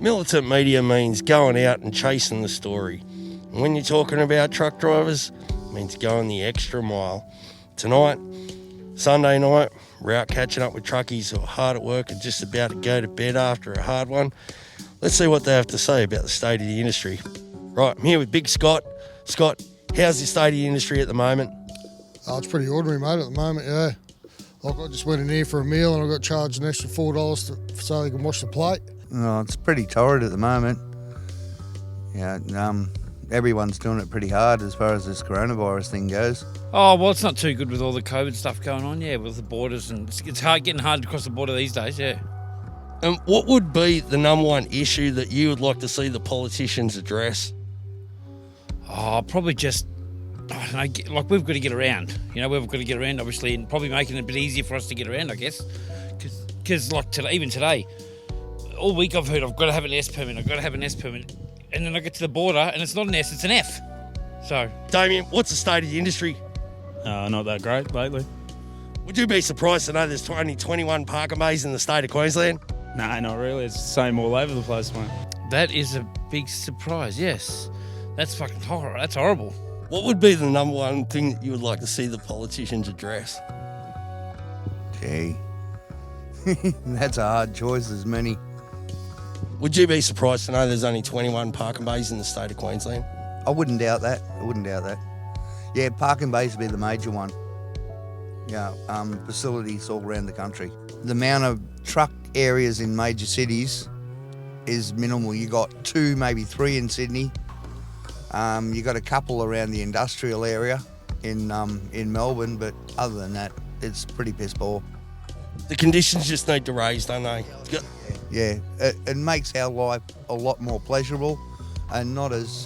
Militant media means going out and chasing the story. And when you're talking about truck drivers, it means going the extra mile. Tonight, Sunday night, we're out catching up with truckies who are hard at work and just about to go to bed after a hard one. Let's see what they have to say about the state of the industry. Right, I'm here with Big Scott. Scott, how's the state of the industry at the moment? Oh, it's pretty ordinary, mate, at the moment, yeah. Like, I just went in here for a meal and I got charged an extra $4 so they can wash the plate. Oh, it's pretty torrid at the moment. Yeah, everyone's doing it pretty hard as far as this coronavirus thing goes. Oh, well, it's not too good with all the COVID stuff going on, yeah, with the borders. And it's getting hard to cross the border these days, yeah. And what would be the number one issue that you would like to see the politicians address? Oh, probably just, I don't know, like we've got to get around. You know, we've got to get around, obviously, and probably making it a bit easier for us to get around, I guess. Because like today, even today, all week I've heard I've got to have an S permit, and then I get to the border and it's not an S, it's an F. So, Damien, what's the state of the industry? Not that great lately. Would you be surprised to know there's only 21 parking bays in the state of Queensland? No, not really. It's the same all over the place, mate. that is a big surprise, yes. That's fucking horror. That's horrible. What would be the number one thing that you would like to see the politicians address? Gee, that's a hard choice, there's many. Would you be surprised to know there's only 21 parking bays in the state of Queensland? I wouldn't doubt that. Yeah, parking bays would be the major one. Yeah, facilities all around the country. The amount of truck areas in major cities is minimal. You got 2, maybe 3 in Sydney. You got a couple around the industrial area in Melbourne, but other than that, it's pretty piss poor. The conditions just need to raise, don't they? Yeah, it makes our life a lot more pleasurable and not as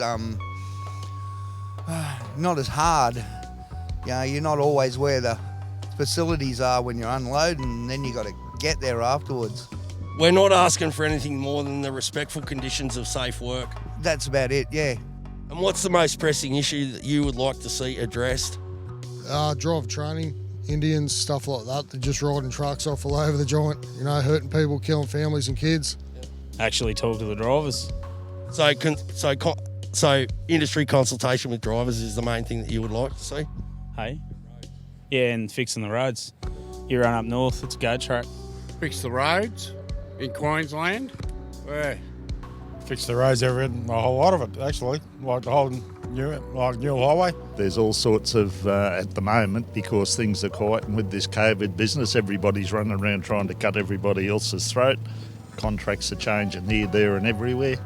hard. You know, you're not always where the facilities are when you're unloading, and then you got to get there afterwards. We're not asking for anything more than the respectful conditions of safe work. That's about it, yeah. And what's the most pressing issue that you would like to see addressed? Driver training, Indians, stuff like that. They're just riding trucks off all over the joint, you know, hurting people, killing families and kids. Actually talk to the drivers. So industry consultation with drivers is the main thing that you would like to see? Hey? Yeah, and fixing the roads. You run up north, it's a go track. Fix the roads in Queensland. Where? Fix the roads, a whole lot of it, actually, like the whole Newell Highway. There's all sorts of, at the moment, because things are quiet and with this COVID business, everybody's running around trying to cut everybody else's throat. Contracts are changing here, there and everywhere.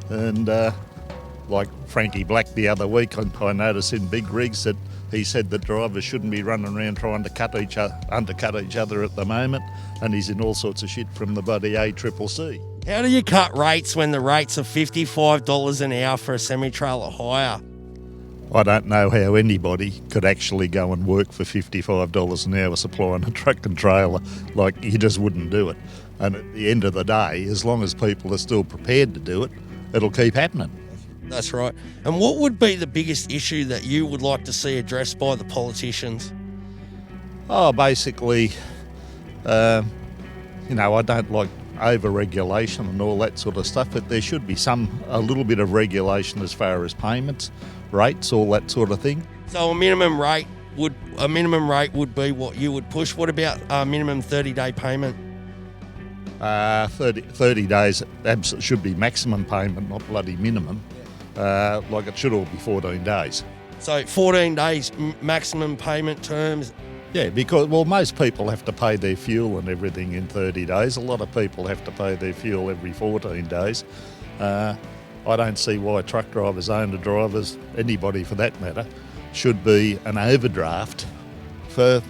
And like Frankie Black the other week, I noticed in big rigs that he said that drivers shouldn't be running around trying to undercut each other at the moment, and he's in all sorts of shit from the bloody ACCC. How do you cut rates when the rates are $55 an hour for a semi-trailer hire? I don't know how anybody could actually go and work for $55 an hour supplying a truck and trailer. Like, you just wouldn't do it. And at the end of the day, as long as people are still prepared to do it, it'll keep happening. That's right. And what would be the biggest issue that you would like to see addressed by the politicians? Oh, basically, I don't like over-regulation and all that sort of stuff, but there should be a little bit of regulation as far as payments, rates, all that sort of thing. So a minimum rate would be what you would push. What about a minimum 30-day payment? 30 days should be maximum payment, not bloody minimum. Like it should all be 14 days. So 14 days maximum payment terms. Yeah, because, most people have to pay their fuel and everything in 30 days. A lot of people have to pay their fuel every 14 days. I don't see why truck drivers, owner drivers, anybody for that matter, should be an overdraft for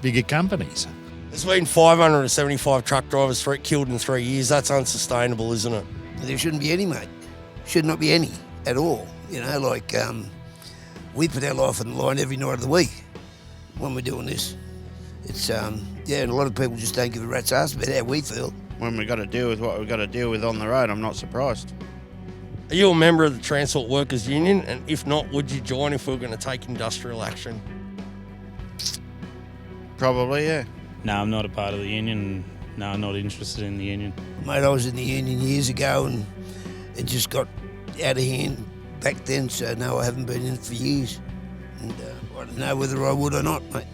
bigger companies. There's been 575 truck drivers killed in 3 years. That's unsustainable, isn't it? There shouldn't be any, mate. Should not be any at all. You know, like we put our life on the line every night of the week when we're doing this. It's, and a lot of people just don't give a rat's ass about how we feel. When we've got to deal with what we've got to deal with on the road, I'm not surprised. Are you a member of the Transport Workers Union? And if not, would you join if we were going to take industrial action? Probably, yeah. No, I'm not a part of the union. No, not interested in the union. Mate, I was in the union years ago and it just got out of hand back then, so no, I haven't been in it for years. And I don't know whether I would or not, mate.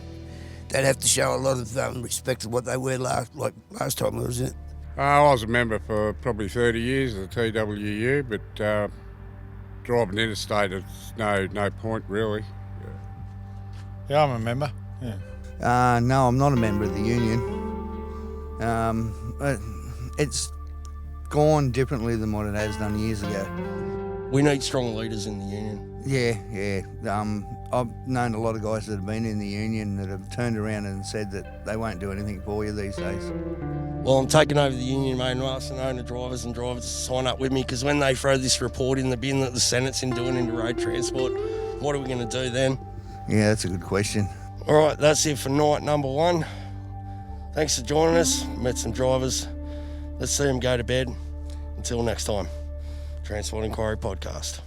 They'd have to show a lot of respect to what they were last time I was in it. I was a member for probably 30 years of the TWU, but driving interstate, it's no point really. Yeah, I'm a member. Yeah. No, I'm not a member of the union. It's gone differently than what it has done years ago. We need strong leaders in the union. Yeah. I've known a lot of guys that have been in the union that have turned around and said that they won't do anything for you these days. Well, I'm taking over the union, mate, and asking owner drivers and drivers to sign up with me, because when they throw this report in the bin that the Senate's in doing into road transport, what are we going to do then? Yeah, that's a good question. All right, that's it for night number 1. Thanks for joining us. Met some drivers. Let's see them go to bed. Until next time, Transport Inquiry Podcast.